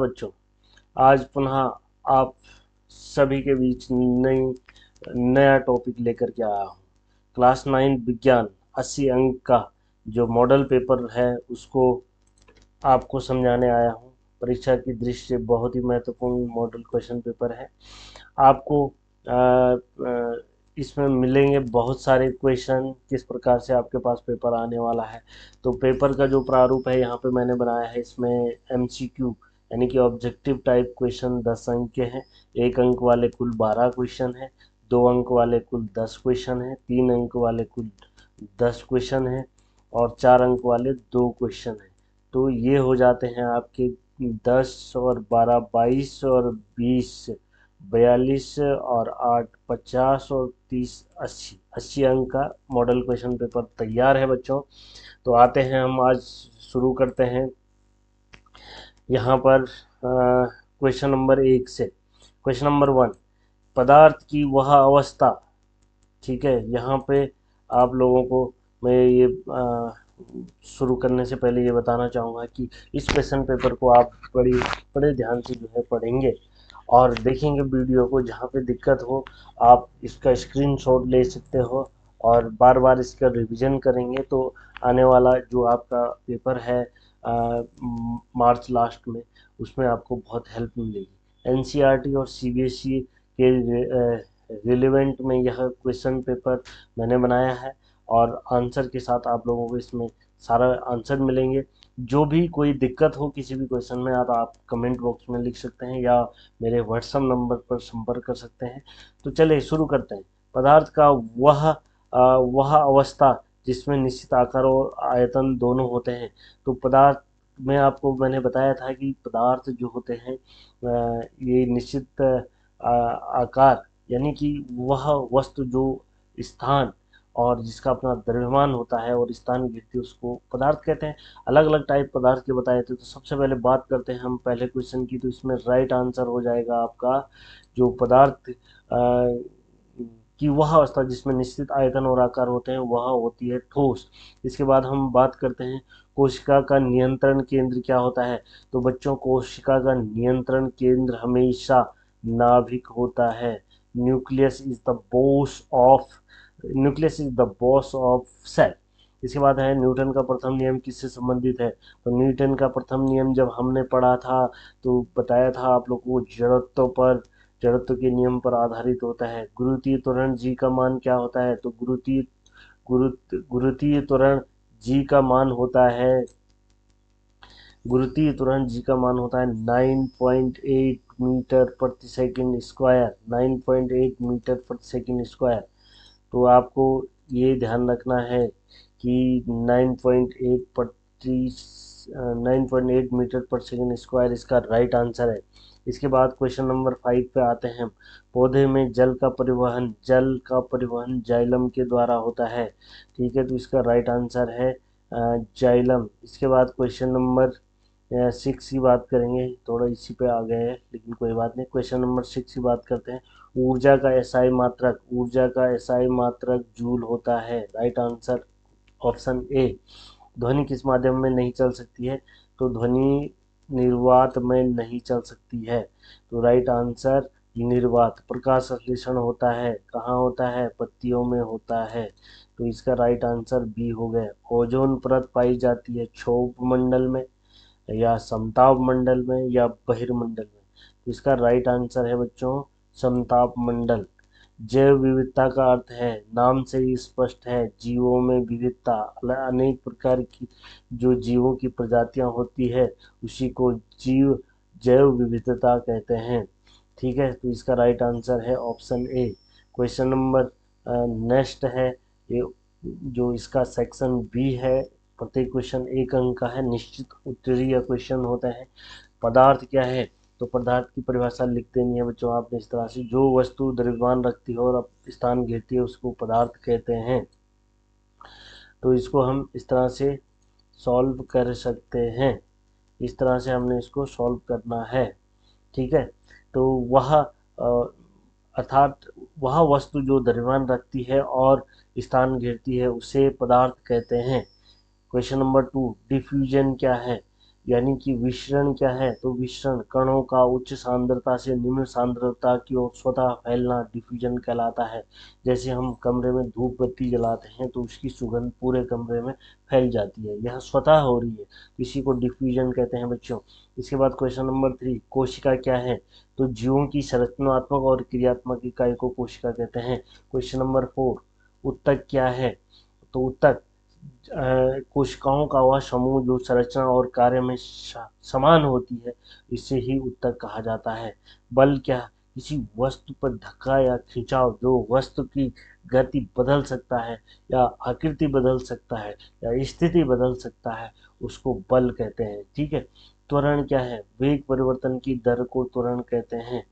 बच्चों, आज पुनः आप सभी के बीच नया टॉपिक लेकर के आया हूँ। क्लास 9 विज्ञान 80 अंक का जो मॉडल पेपर है उसको आपको समझाने आया हूँ। परीक्षा की दृष्टि से बहुत ही महत्वपूर्ण मॉडल क्वेश्चन पेपर है। आपको इसमें मिलेंगे बहुत सारे क्वेश्चन, किस प्रकार से आपके पास पेपर आने वाला है। तो पेपर का जो प्रारूप है यहाँ पे मैंने बनाया है, इसमें MCQ यानी कि ऑब्जेक्टिव टाइप क्वेश्चन 10 अंक के हैं। 1 अंक वाले कुल 12 क्वेश्चन हैं, 2 अंक वाले कुल 10 क्वेश्चन हैं, 3 अंक वाले कुल 10 क्वेश्चन हैं और 4 अंक वाले 2 क्वेश्चन हैं। तो ये हो जाते हैं आपके 10 और 12 22 और 20 42 और 8 50 और 30 80 अंक का मॉडल क्वेश्चन पेपर तैयार है बच्चों। तो आते हैं, हम आज शुरू करते हैं यहाँ पर क्वेश्चन नंबर 1 से। क्वेश्चन नंबर 1, पदार्थ की वह अवस्था। ठीक है, यहाँ पे आप लोगों को मैं ये शुरू करने से पहले ये बताना चाहूँगा कि इस क्वेश्चन पेपर को आप बड़े ध्यान से जो है पढ़ेंगे और देखेंगे वीडियो को। जहाँ पे दिक्कत हो आप इसका स्क्रीनशॉट ले सकते हो और बार बार इसका रिवीजन करेंगे तो आने वाला जो आपका पेपर है मार्च लास्ट में, उसमें आपको बहुत हेल्प मिलेगी। NCERT और CBSE के रिलेवेंट में यह क्वेश्चन पेपर मैंने बनाया है और आंसर के साथ आप लोगों को इसमें सारा आंसर मिलेंगे। जो भी कोई दिक्कत हो किसी भी क्वेश्चन में आप कमेंट बॉक्स में लिख सकते हैं या मेरे व्हाट्सएप नंबर पर संपर्क कर सकते हैं। तो चलिए शुरू करते हैं। पदार्थ का वह अवस्था जिसमें निश्चित आकार और आयतन दोनों होते हैं। तो पदार्थ में आपको मैंने बताया था कि पदार्थ जो होते हैं ये निश्चित आकार यानी कि वह वस्तु जो स्थान और जिसका अपना द्रव्यमान होता है और स्थान घिरती है उसको पदार्थ कहते हैं। अलग अलग टाइप पदार्थ के बताए थे। तो सबसे पहले बात करते हैं हम पहले क्वेश्चन की। तो इसमें राइट आंसर हो जाएगा आपका जो पदार्थ की वह अवस्था जिसमें निश्चित आयतन और आकार होते हैं वह होती है ठोस। इसके बाद हम बात करते हैं कोशिका का नियंत्रण केंद्र क्या होता है। तो बच्चों, कोशिका का नियंत्रण केंद्र हमेशा नाभिक होता है। Nucleus is the boss of cell. इसके बाद है न्यूटन का प्रथम नियम किससे संबंधित है। तो न्यूटन का प्रथम नियम जब हमने पढ़ा था तो बताया था आप लोग को जड़त्व के नियम पर आधारित होता है। गुरुत्वीय त्वरण जी का मान क्या होता है। तो गुरुत्वीय त्वरण जी का मान होता है 9.8 मीटर प्रति सेकंड स्क्वायर। 9.8 मीटर प्रति सेकंड स्क्वायर। तो आपको ये ध्यान रखना है कि 9.8 मीटर पर सेकंड स्क्वायर इसका राइट आंसर है। इसके बाद क्वेश्चन नंबर 5 पे आते हैं। पौधे में जल का परिवहन जाइलम के द्वारा होता है। ठीक है, तो इसका राइट आंसर है जाइलम। इसके बाद क्वेश्चन नंबर 6 की बात करेंगे। थोड़ा इसी पे आ गए हैं लेकिन कोई बात नहीं। क्वेश्चन नंबर 6 की बात करते हैं। ऊर्जा का SI मात्रक जूल होता है। Right answer option A. ध्वनि किस माध्यम में नहीं चल सकती है। तो ध्वनि निर्वात में नहीं चल सकती है। तो राइट आंसर निर्वात। प्रकाश संश्लेषण होता है, कहाँ होता है, पत्तियों में होता है। तो इसका राइट आंसर बी हो गया। ओजोन परत पाई जाती है क्षोभ मंडल में या समताप मंडल में या बहिर्मंडल में। तो इसका राइट आंसर है बच्चों समताप मंडल। जैव विविधता का अर्थ है, नाम से ही स्पष्ट है, जीवों में विविधता। अनेक प्रकार की जो जीवों की प्रजातियां होती है उसी को जैव विविधता कहते हैं। ठीक है, तो इसका राइट आंसर है option A. Question number next है ये जो इसका सेक्शन बी है। प्रत्येक क्वेश्चन 1 अंक का है। निश्चित उत्तरीय क्वेश्चन होता है। पदार्थ क्या है। तो पदार्थ की परिभाषा लिख देनी है बच्चों आपने इस तरह से, जो वस्तु द्रव्यमान रखती है और स्थान घेरती है उसको पदार्थ कहते हैं। तो इसको हम इस तरह से सॉल्व कर सकते हैं। इस तरह से हमने इसको सॉल्व करना है। ठीक है, तो अर्थात वह वस्तु जो द्रव्यमान रखती है और स्थान घेरती है उसे पदार्थ कहते हैं। क्वेश्चन नंबर 2, डिफ्यूजन क्या है। यानी कि विसरण क्या है, तो विसरण कणों का उच्च सांद्रता से निम्न सांद्रता की ओर स्वतः फैलना डिफ्यूजन कहलाता है। जैसे हम कमरे में धूप बत्ती जलाते हैं तो उसकी सुगंध पूरे कमरे में फैल जाती है, यह स्वतः हो रही है, इसी को डिफ्यूजन कहते हैं बच्चों। इसके बाद क्वेश्चन नंबर 3, कोशिका क्या है, तो जीवों की संरचनात्मक और क्रियात्मक इकाई को कोशिका कहते हैं। क्वेश्चन नंबर 4, ऊतक क्या है, तो ऊतक कोशिकाओं का वह समूह जो संरचना और कार्य में समान होती है, इसे ही ऊतक कहा जाता है। बल क्या, किसी वस्तु पर धक्का या खिंचाव जो वस्तु की गति बदल सकता है या आकृति बदल सकता है या स्थिति बदल सकता है, उसको बल कहते हैं। ठीक है। त्वरण क्या है, वेग परिवर्तन की दर को त्वरण कहते हैं।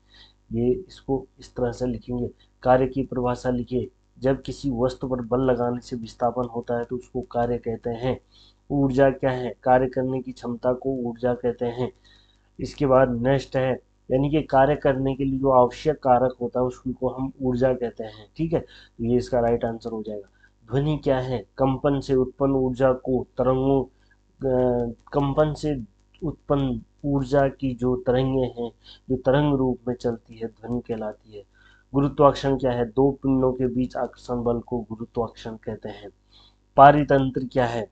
ये इसको इस तरह से लिखेंगे। कार्य की परिभाषा लिखिए, जब किसी वस्तु पर बल लगाने से विस्थापन होता है तो उसको कार्य कहते हैं। ऊर्जा क्या है, कार्य करने की क्षमता को ऊर्जा कहते हैं। इसके बाद नेक्स्ट है, यानी कि कार्य करने के लिए जो आवश्यक कारक होता है उसको हम ऊर्जा कहते हैं। ठीक है, तो ये इसका राइट आंसर हो जाएगा। ध्वनि क्या है, कंपन से उत्पन्न ऊर्जा को तरंगों कंपन से उत्पन्न ऊर्जा की जो तरंगे हैं, जो तरंग रूप में चलती है, ध्वनि कहलाती है। गुरुत्वाकर्षण क्या है, दो पिंडों के बीच आकर्षण बल को गुरुत्वाकर्षण कहते हैं। पारितंत्र क्या है,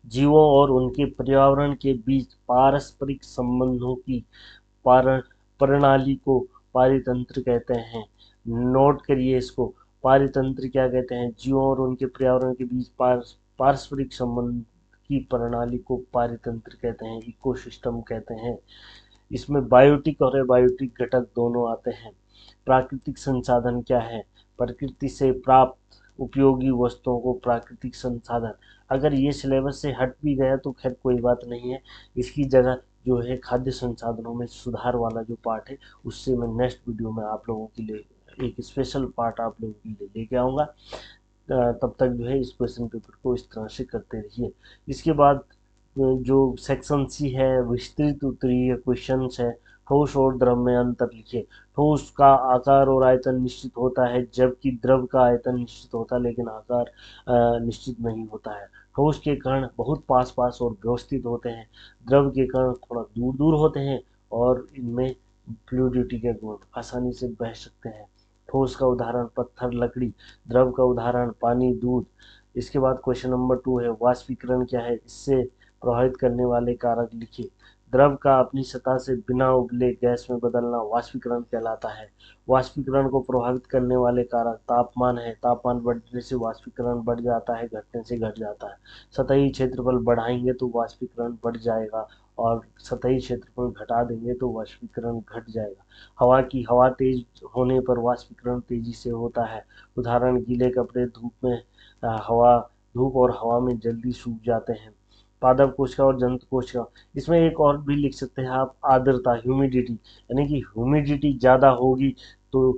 जीवों और उनके पर्यावरण के बीच पारस्परिक संबंधों की प्रणाली को पारितंत्र कहते हैं। नोट करिए इसको, पारितंत्र क्या कहते हैं, जीवों और उनके पर्यावरण के बीच पारस्परिक संबंध की प्रणाली को पारितंत्र कहते हैं, इकोसिस्टम कहते हैं। इसमें बायोटिक और एबायोटिक घटक दोनों आते हैं। प्राकृतिक संसाधन क्या है, प्रकृति से प्राप्त उपयोगी वस्तुओं को प्राकृतिक संसाधन। अगर ये सिलेबस से हट भी गया तो खैर कोई बात नहीं है, इसकी जगह जो है खाद्य संसाधनों में सुधार वाला जो पार्ट है उससे मैं नेक्स्ट वीडियो में आप लोगों के लिए एक स्पेशल पार्ट आप लोगों के लिए लेके आऊँगा। तब तक जो है इस क्वेश्चन पेपर को इस तरह से करते रहिए। इसके बाद जो सेक्शन सी है विस्तृत उत्तरीय क्वेश्चंस है। ठोस और द्रव में अंतर लिखिए। ठोस का आकार और आयतन निश्चित होता है जबकि द्रव का आयतन निश्चित होता है लेकिन आकार निश्चित नहीं होता है। ठोस के कण बहुत पास पास और व्यवस्थित होते हैं, द्रव के कण थोड़ा दूर दूर होते हैं और इनमें फ्लूइडिटी के गुण आसानी से बह सकते हैं। ठोस का उदाहरण पत्थर लकड़ी, द्रव का उदाहरण पानी दूध। इसके बाद क्वेश्चन नंबर 2 है वाष्पीकरण क्या है, इससे प्रभावित करने वाले कारक लिखिए। द्रव का अपनी सतह से बिना उबले गैस में बदलना वाष्पीकरण कहलाता है। वाष्पीकरण को प्रभावित करने वाले कारक तापमान है, तापमान बढ़ने से वाष्पीकरण बढ़ जाता है, घटने से घट जाता है। सतही क्षेत्रफल बढ़ाएंगे तो वाष्पीकरण बढ़ जाएगा और सतही क्षेत्रफल घटा देंगे तो वाष्पीकरण घट जाएगा। हवा तेज होने पर वाष्पीकरण तेजी से होता है। उदाहरण गीले कपड़े हवा धूप और हवा में जल्दी सूख जाते हैं। पादप कोशिका और जंतु कोशिका, इसमें एक और भी लिख सकते हैं आप, आर्द्रता ह्यूमिडिटी, यानी कि ह्यूमिडिटी ज़्यादा होगी तो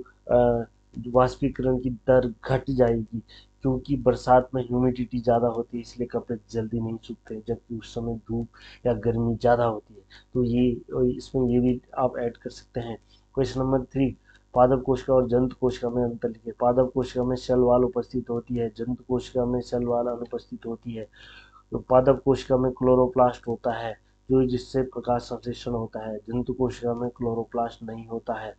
वाष्पीकरण की दर घट जाएगी, क्योंकि बरसात में ह्यूमिडिटी ज़्यादा होती है इसलिए कपड़े जल्दी नहीं सूखते, जबकि उस समय धूप या गर्मी ज़्यादा होती है। तो ये इसमें ये भी आप ऐड कर सकते हैं। क्वेश्चन नंबर 3, पादप कोशिका और जंतु कोशिका में अंतर लिखिए। पादप कोशिका में सेल वॉल उपस्थित होती है, जंतु कोशिका में सेल वॉल अनुपस्थित होती है। तो पादप कोशिका में क्लोरोप्लास्ट होता है जो जिससे प्रकाश संश्लेषण होता है, जंतु कोशिका में क्लोरोप्लास्ट नहीं होता है।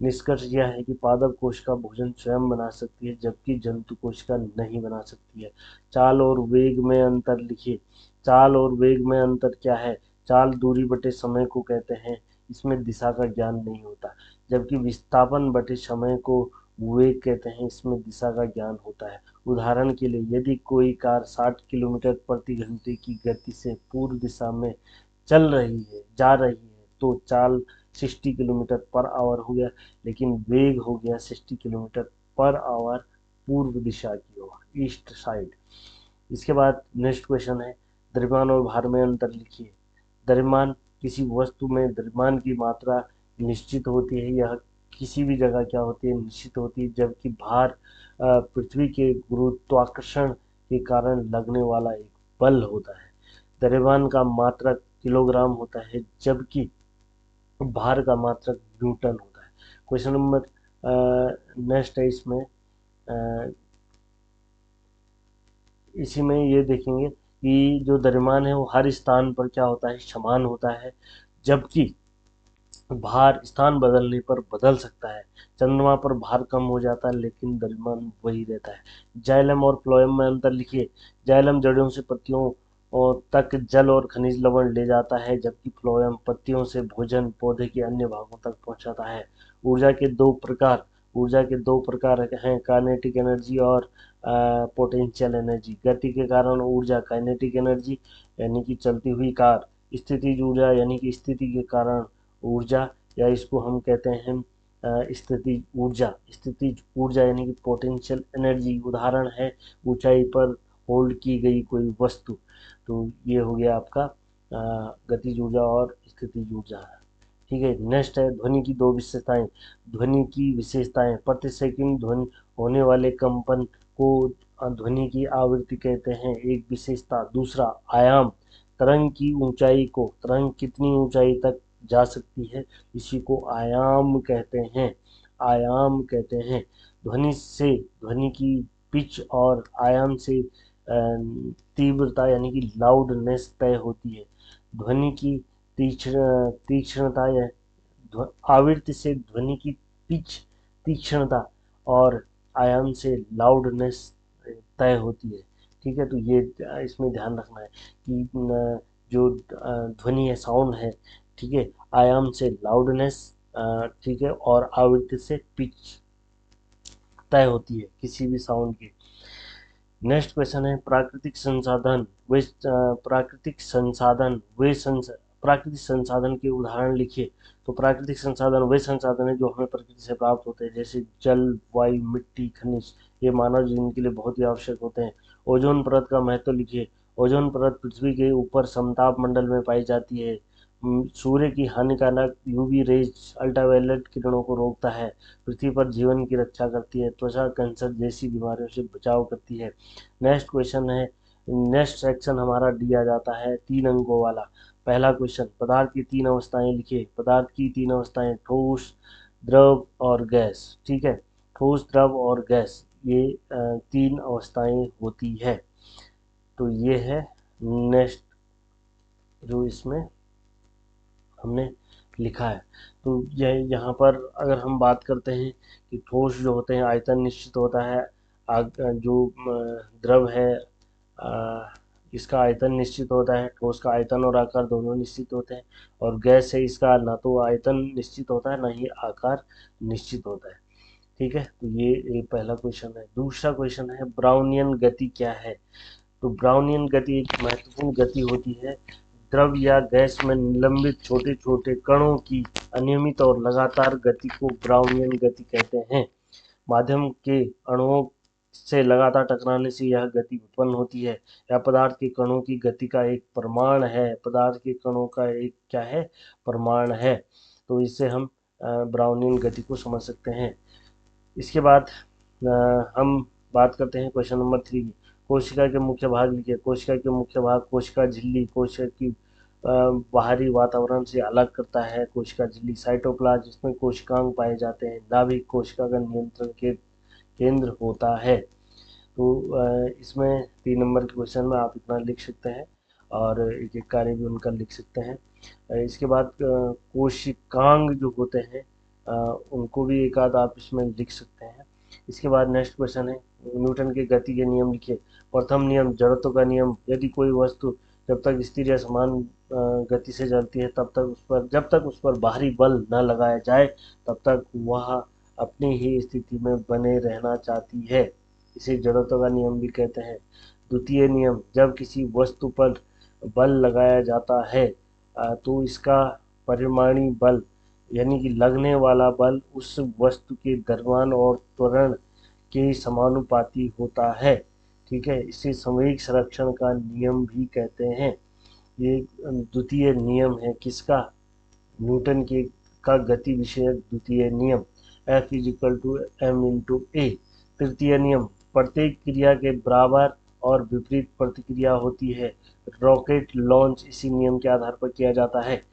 निष्कर्ष यह है कि पादप कोशिका भोजन स्वयं बना सकती है जबकि जंतु कोशिका नहीं बना सकती है। चाल और वेग में अंतर लिखिए। चाल और वेग में अंतर क्या है, चाल दूरी बटे समय को कहते हैं, इसमें दिशा का ज्ञान नहीं होता, जबकि विस्थापन बटे समय को वेग कहते हैं, इसमें दिशा का ज्ञान होता है। उदाहरण के लिए यदि कोई कार 60 किलोमीटर प्रति घंटे की गति से पूर्व दिशा में जा रही है तो चाल 60 किलोमीटर पर आवर हो गया, लेकिन वेग हो गया 60 किलोमीटर पर आवर पूर्व दिशा की ओर, ईस्ट साइड। इसके बाद नेक्स्ट क्वेश्चन है द्रव्यमान और भार में अंतर लिखिए। द्रव्यमान, किसी वस्तु में द्रव्यमान की मात्रा निश्चित होती है, यह किसी भी जगह क्या होती है, निश्चित होती है, जबकि भार पृथ्वी के गुरुत्वाकर्षण के कारण लगने वाला एक बल होता है। द्रव्यमान का मात्रक किलोग्राम होता है जबकि भार का मात्रक न्यूटन होता है। क्वेश्चन नंबर नेक्स्ट है इसमें इसी में ये देखेंगे, कि जो द्रव्यमान है वो हर स्थान पर क्या होता है, समान होता है, जबकि भार स्थान बदलने पर बदल सकता है। चंद्रमा पर भार कम हो जाता है लेकिन द्रव्यमान वही रहता है। जाइलम और फ्लोएम में अंतर लिखिए। जाइलम जड़ों से पत्तियों और तक जल और खनिज लवण ले जाता है, जबकि फ्लोएम पत्तियों से भोजन पौधे के अन्य भागों तक पहुंचाता है। ऊर्जा के दो प्रकार हैं, काइनेटिक एनर्जी और पोटेंशियल एनर्जी। गति के कारण ऊर्जा काइनेटिक एनर्जी यानी कि चलती हुई कार, स्थितिज ऊर्जा यानी कि स्थिति के कारण ऊर्जा, या इसको हम कहते हैं स्थितिज ऊर्जा यानी कि पोटेंशियल एनर्जी। उदाहरण है ऊंचाई पर होल्ड की गई कोई वस्तु। तो ये हो गया आपका गतिज ऊर्जा और स्थितिज ऊर्जा। ठीक है, नेक्स्ट है ध्वनि की दो विशेषताएं। ध्वनि की विशेषताएं, प्रति सेकंड ध्वनि होने वाले कंपन को ध्वनि की आवृत्ति कहते हैं, एक विशेषता। दूसरा, आयाम, तरंग कितनी ऊंचाई तक जा सकती है, इसी को आयाम कहते हैं। ध्वनि की पिच और आयाम से तीव्रता यानी कि लाउडनेस तय होती है। ध्वनि की तीक्ष्णता या आवृत्ति से ध्वनि की पिच, तीक्ष्णता और आयाम से लाउडनेस तय होती है। ठीक है, तो ये इसमें ध्यान रखना है कि जो ध्वनि है, साउंड है, ठीक है, आयाम से लाउडनेस, ठीक है, और आवृत्ति से पिच तय होती है किसी भी साउंड की। नेक्स्ट क्वेश्चन है प्राकृतिक संसाधन के उदाहरण लिखिए। तो प्राकृतिक संसाधन वे संसाधन है जो हमें प्रकृति से प्राप्त होते हैं, जैसे जल, वायु, मिट्टी, खनिज। ये मानव जीवन के लिए बहुत ही आवश्यक होते हैं। ओजोन परत का महत्व लिखिए। ओजोन परत पृथ्वी के ऊपर समताप मंडल में पाई जाती है। सूर्य की हानिकारक यूवी रेज, अल्ट्रावायलेट किरणों को रोकता है। पृथ्वी पर जीवन की रक्षा करती है। त्वचा कैंसर जैसी बीमारियों से बचाव करती है। नेक्स्ट सेक्शन हमारा दिया जाता है 3 अंकों वाला। पहला क्वेश्चन, पदार्थ की 3 अवस्थाएं लिखिए। पदार्थ की 3 अवस्थाएं, ठोस, द्रव और गैस। ठीक है, ठोस, द्रव और गैस, ये 3 अवस्थाएं होती है। तो ये है नेक्स्ट जो इसमें हमने लिखा है। तो यह यहाँ पर अगर हम बात करते हैं कि ठोस जो होते हैं आयतन निश्चित होता है, जो द्रव है इसका आयतन निश्चित होता है। ठोस का आयतन और आकार दोनों निश्चित होते हैं, और गैस है इसका ना तो आयतन निश्चित होता है ना ही आकार निश्चित होता है। ठीक है, तो ये पहला क्वेश्चन है। दूसरा क्वेश्चन है ब्राउनियन गति क्या है। तो ब्राउनियन गति एक महत्वपूर्ण गति होती है। द्रव या गैस में निलंबित छोटे छोटे कणों की अनियमित और लगातार गति को ब्राउनियन गति कहते हैं। माध्यम के अणुओं से लगातार टकराने से यह गति उत्पन्न होती है। यह पदार्थ के कणों की गति का एक प्रमाण है। पदार्थ के कणों का एक क्या है, प्रमाण है। तो इससे हम ब्राउनियन गति को समझ सकते हैं। इसके बाद हम बात करते हैं क्वेश्चन नंबर 3 की। कोशिका के मुख्य भाग लिखिए। कोशिका के मुख्य भाग, कोशिका झिल्ली कोशिका की बाहरी वातावरण से अलग करता है। कोशिका झिल्ली, साइटोप्लाज्म, जिसमें कोशिकांग पाए जाते हैं। नाभिक कोशिका का नियंत्रण के केंद्र होता है। तो इसमें 3 नंबर के क्वेश्चन में आप इतना लिख सकते हैं और एक एक कार्य भी उनका लिख सकते हैं। इसके बाद कोशिकांग जो होते हैं उनको भी एक आध आप इसमें लिख सकते हैं। इसके बाद नेक्स्ट क्वेश्चन है न्यूटन के गति के नियम लिखिए। प्रथम नियम, जड़त्व का नियम। यदि कोई वस्तु जब तक स्थिर या समान गति से चलती है जब तक उस पर बाहरी बल न लगाया जाए तब तक वह अपनी ही स्थिति में बने रहना चाहती है। इसे जड़त्व का नियम भी कहते हैं। द्वितीय नियम, जब किसी वस्तु पर बल लगाया जाता है तो इसका परिमाणी बल यानी कि लगने वाला बल उस वस्तु के द्रव्यमान और त्वरण के समानुपाती होता है। ठीक है, इसे संवेग संरक्षण का नियम भी कहते हैं। ये द्वितीय नियम है किसका, न्यूटन के का गति विषयक द्वितीय नियम। F = m/a। तृतीय नियम, प्रत्येक क्रिया के बराबर और विपरीत प्रतिक्रिया होती है। रॉकेट लॉन्च इसी नियम के आधार पर किया जाता है।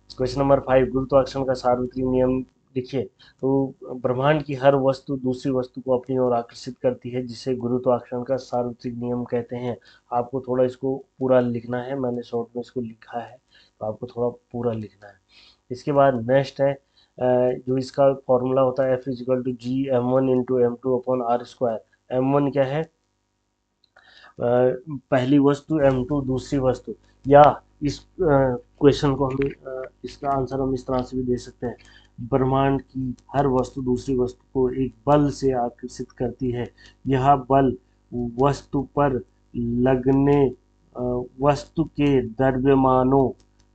क्वेश्चन नंबर 5, गुरुत्वाकर्षण का सार्वत्रिक नियम देखिए, तो ब्रह्मांड की हर वस्तु दूसरी वस्तु को अपनी ओर आकर्षित करती है, जिसे गुरुत्वाकर्षण का सार्वत्रिक नियम कहते हैं। आपको थोड़ा इसको पूरा लिखना है, मैंने शॉर्ट में इसको लिखा है, तो आपको थोड़ा पूरा लिखना है। इसके बाद नेक्स्ट है जो इसका फॉर्मूला होता है F=G m1 × m2 m1 क्या है? पहली वस्तु m2 दूसरी वस्तु, या इस क्वेश्चन को हमें इसका आंसर हम इस तरह से भी दे सकते हैं, ब्रह्मांड की हर वस्तु दूसरी वस्तु को एक बल से आकर्षित करती है। यह बल वस्तु पर लगने वस्तु के द्रव्यमानों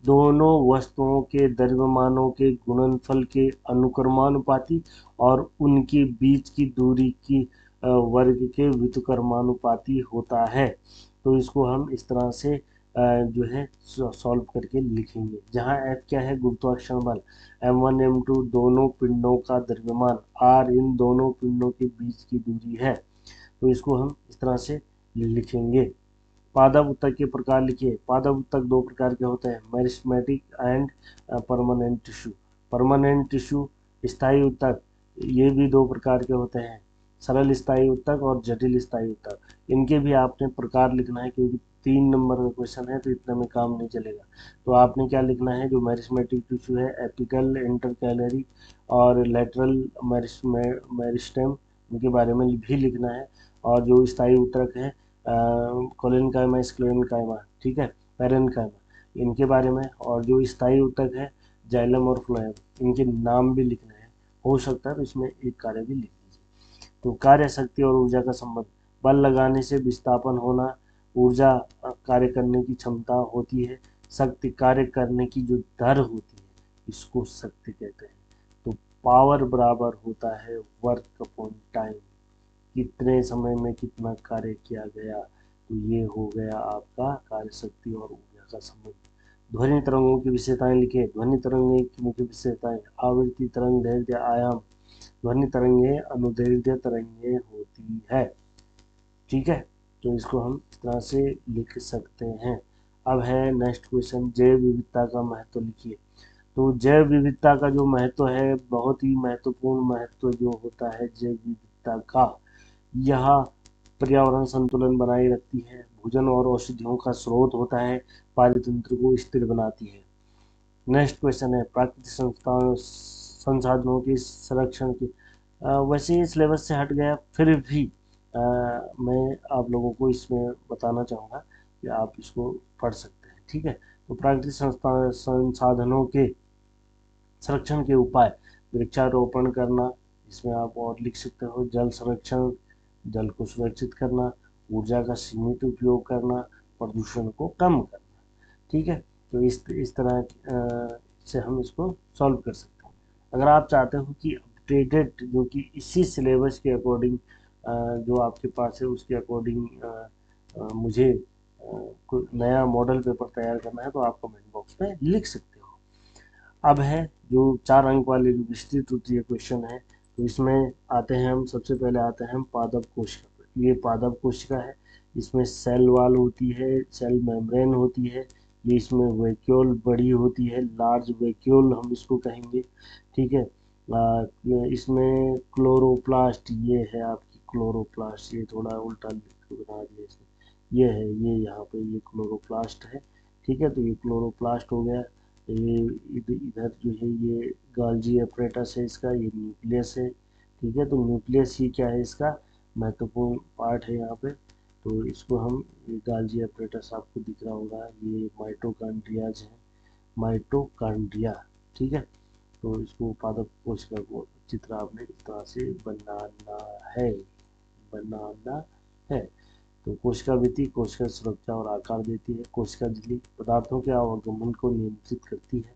दोनों वस्तुओं के द्रव्यमानों के गुणनफल के अनुक्रमानुपाती और उनके बीच की दूरी की वर्ग के व्युत्क्रमानुपाती होता है। तो इसको हम इस तरह से जो है सॉल्व करके लिखेंगे, जहाँ F क्या है? गुरुत्वाकर्षण बल, m1 m2 दोनों पिंडों का द्रव्यमान, r इन दोनों पिंडों के बीच की दूरी है। तो इसको हम इस तरह से लिखेंगे। पादप उत्तक के प्रकार लिखिए। पादप उत्तक दो प्रकार के होते हैं, meristematic and permanent tissue. Permanent tissue स्थायी उत्तक, ये भी दो प्रकार के होते हैं, सरल स्थायी उत्तक और जटिल स्थायी उत्तक। इनके भी आपने प्रकार लिखना है, क्योंकि 3 नंबर का क्वेश्चन है, तो इतने में काम नहीं चलेगा। तो आपने क्या लिखना है? जो मेरिस्टेमेटिक टिश्यू है, एपिकल, इंटरकैलरी और लेटरल मेरिस्टेम, इनके बारे में भी लिखना है। और जो स्थायी उत्तक है, कोलेनकाइमा, स्क्लेरेनकाइमा, ठीक है, पैरेनकाइमा, इनके बारे में। और जो स्थायी ऊतक है, जाइलम और फ्लोएम, इनके नाम भी लिखने हैं। हो सकता है तो इसमें एक कार्य भी लिख दीजिए। तो कार्य, शक्ति और ऊर्जा का संबंध, बल लगाने से विस्थापन होना, ऊर्जा कार्य करने की क्षमता होती है, शक्ति कार्य करने की जो दर होती है, इसको शक्ति कहते हैं। तो पावर बराबर होता है वर्क अपॉन टाइम, कितने समय में कितना कार्य किया गया। तो ये हो गया आपका कार्य शक्ति और ऊर्जा का संबंध। ध्वनि तरंगों की विशेषताएं लिखिए। ध्वनि तरंगे की मुख्य विशेषताएं, आवृत्ति, तरंग दैर्घ्य, आयाम। ध्वनि तरंगे अनुदैर्घ्य तरंगे होती है, ठीक है। तो इसको हम इस तरह से लिख सकते हैं। अब है नेक्स्ट क्वेश्चन, जैव विविधता का महत्व लिखिए। तो जैव विविधता का जो महत्व है, बहुत ही महत्वपूर्ण महत्व जो होता है जैव विविधता का, यह पर्यावरण संतुलन बनाए रखती है, भोजन और औषधियों का स्रोत होता है, पारितंत्र को स्थिर बनाती है। नेक्स्ट क्वेश्चन है, प्राकृतिक संसाधनों के संरक्षण की। वैसे ही सिलेबस से हट गया, फिर भी मैं आप लोगों को इसमें बताना चाहूँगा कि आप इसको पढ़ सकते हैं, ठीक है। तो प्राकृतिक संसाधनों के संरक्षण के उपाय, वृक्षारोपण करना, इसमें आप और लिख सकते हो, जल संरक्षण, जल को सुरक्षित करना, ऊर्जा का सीमित उपयोग करना, प्रदूषण को कम करना, ठीक है। तो इस तरह से हम इसको सॉल्व कर सकते हैं। अगर आप चाहते हो कि अपडेटेड, जो कि इसी सिलेबस के अकॉर्डिंग जो आपके पास है उसके अकॉर्डिंग मुझे कोई नया मॉडल पेपर तैयार करना है, तो आप कमेंट बॉक्स में लिख सकते हो। अब है जो 4 अंक वाले जो विस्तृत उत्तरीय क्वेश्चन है, तो इसमें आते हैं हम, सबसे पहले आते हैं हम पादप कोशिका पर। ये पादप कोशिका है, इसमें सेल वॉल होती है, सेल मेम्ब्रेन होती है, ये इसमें वैक्यूल बड़ी होती है, लार्ज वैक्यूल हम इसको कहेंगे, ठीक है। इसमें क्लोरोप्लास्ट, ये है आपकी क्लोरोप्लास्ट, ये थोड़ा उल्टा बना दिया इसने, ये है, ये यहाँ पे ये क्लोरोप्लास्ट है, ठीक है। तो ये क्लोरोप्लास्ट हो गया। ये इधर जो है ये गाल्जी अपरेटस है इसका, ये न्यूक्लियस है, ठीक है। तो न्यूक्लियस ही क्या है, इसका महत्वपूर्ण पार्ट है यहाँ पे। तो इसको हम, ये गाल्जी अपरेटस आपको दिख रहा होगा, ये माइटोकॉन्ड्रियाज है, माइटोकॉन्ड्रिया, ठीक है। तो इसको पादप कोशिका को चित्र आपने इस तरह से बनाना है। तो कोशिका वृत्ति कोशिका सुरक्षा और आकार देती है। कोशिका झिल्ली पदार्थों के आवागमन को नियंत्रित करती है।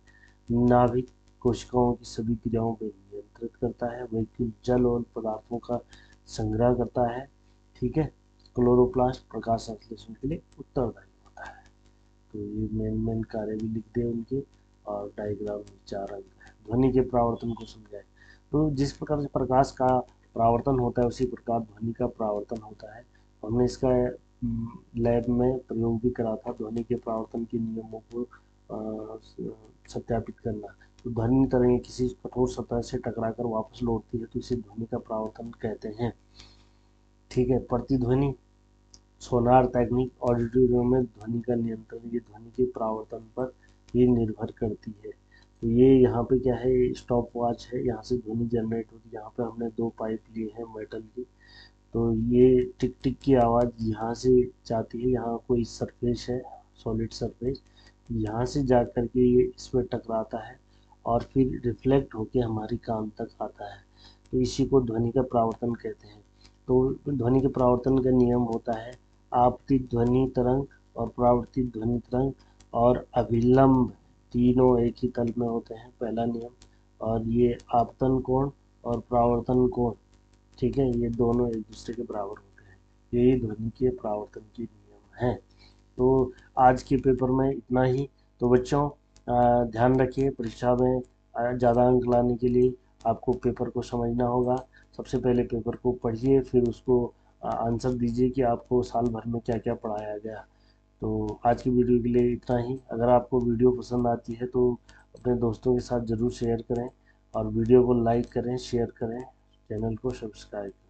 नाभिक कोशिकाओं की सभी क्रियाओं पर नियंत्रित करता है। वैक्यूल जल और पदार्थों का संग्रह करता है, ठीक है। क्लोरोप्लास्ट प्रकाश संश्लेषण के लिए उत्तरदायी होता है। तो ये मेन कार्य भी लिख दे उनके, और डायग्राम में 4 अंक है। ध्वनि के परावर्तन को समझाए। तो जिस प्रकार से प्रकाश का परावर्तन होता है, उसी प्रकार ध्वनि का परावर्तन होता है। हमने इसका लैब में प्रयोग भी करा था, ध्वनि के परावर्तन के नियमों को सत्यापित करना। तो ध्वनि तरंगे किसी कठोर सतह से टकराकर वापस लौटती है तो इसे ध्वनि का परावर्तन कहते हैं। ठीक है, प्रतिध्वनि, सोनार तकनीक, ऑडिटोरियम में ध्वनि का नियंत्रण, ये ध्वनि के परावर्तन पर ये निर्भर करती है। तो ये यहाँ पे क्या है, स्टॉप वॉच है, यहाँ से ध्वनि जनरेट होती है। यहाँ पे हमने 2 पाइप लिए हैं मेटल की, तो ये टिक टिक की आवाज़ यहाँ से जाती है, यहाँ कोई सरफेस है, सॉलिड सरफेस, यहाँ से जा कर के ये इसमें टकराता है और फिर रिफ्लेक्ट होके हमारी कान तक आता है। तो इसी को ध्वनि का परावर्तन कहते हैं। तो ध्वनि के परावर्तन का नियम होता है आपतित ध्वनि तरंग और परावर्तित ध्वनि तरंग और अभिलंब, तीनों एक ही तल में होते हैं, पहला नियम। और ये आपतन कोण और परावर्तन कोण, ठीक है, ये दोनों एक दूसरे के बराबर होते हैं। यही ध्वनि के परावर्तन के नियम हैं। तो आज के पेपर में इतना ही। तो बच्चों ध्यान रखिए, परीक्षा में ज़्यादा अंक लाने के लिए आपको पेपर को समझना होगा। सबसे पहले पेपर को पढ़िए, फिर उसको आंसर दीजिए कि आपको साल भर में क्या क्या पढ़ाया गया। तो आज की वीडियो के लिए इतना ही। अगर आपको वीडियो पसंद आती है तो अपने दोस्तों के साथ ज़रूर शेयर करें और वीडियो को लाइक करें, शेयर करें, चैनल को सब्सक्राइब करें।